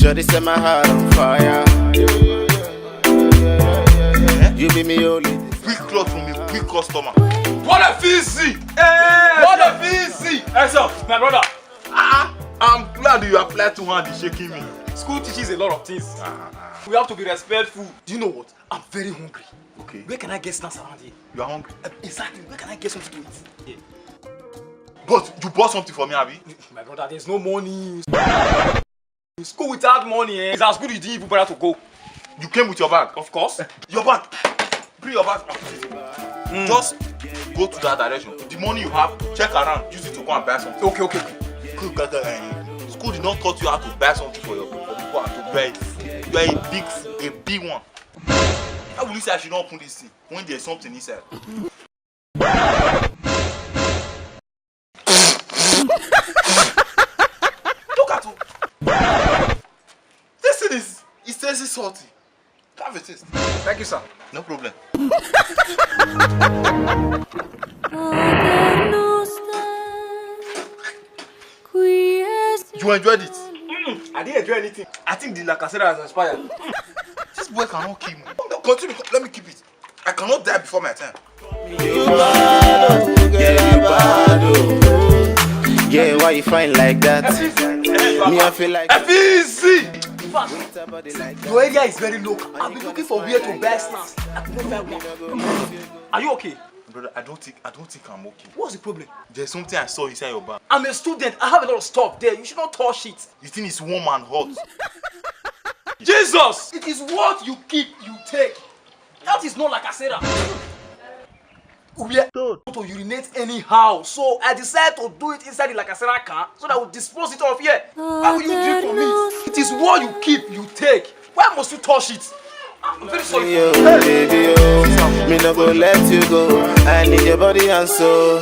Shorty set my heart on fire. You be me only. Quick cloth from a quick customer. What a fizzy! Hey, what a fizzy! Hey, sir, my brother. I'm glad you applied to hand is shaking me. School teaches a lot of things. We have to be respectful. Do you know what? I'm very hungry. Okay. Where can I get snacks around here? You are hungry. Exactly. Where can I get something to eat? Yeah. But you bought something for me, Abi? My brother, there's no money. School without money, it's as good as you didn't even bother to go. You came with your bag? Of course. Your bag. Bring your bag. Just go to that direction. The money you have, check around. Use it to go and buy something. Okay. School did not taught you how to buy something for people and to buy it. You are a big one. How will you say I should not open this thing when there's something inside? Look at it. This thing is, it says it's salty. Have a taste. Thank you, sir. No problem. You enjoyed it? I didn't enjoy anything. I think the Lacasera has expired. This boy cannot kill me. No, continue. Let me keep it. I cannot die before my time. Yeah, why you find like that? Me, I feel like easy. Your area is very low. I've been looking for where to buy snacks. I could not find one. Are you okay? Brother, I don't think I'm okay. What's the problem? There's something I saw inside your bag. I'm a student. I have a lot of stuff there. You should not touch it. You think it's warm and hot? Jesus! It is what you keep, you take. That is not like I said. We are going to urinate anyhow, so I decided to do it inside the Lacasera car so that I will dispose it off here. Why will you drink from it? It is what you keep, you take. Why must you touch it? I'm very sorry. yo, baby, yo. Me no go let you go. I need your body and soul.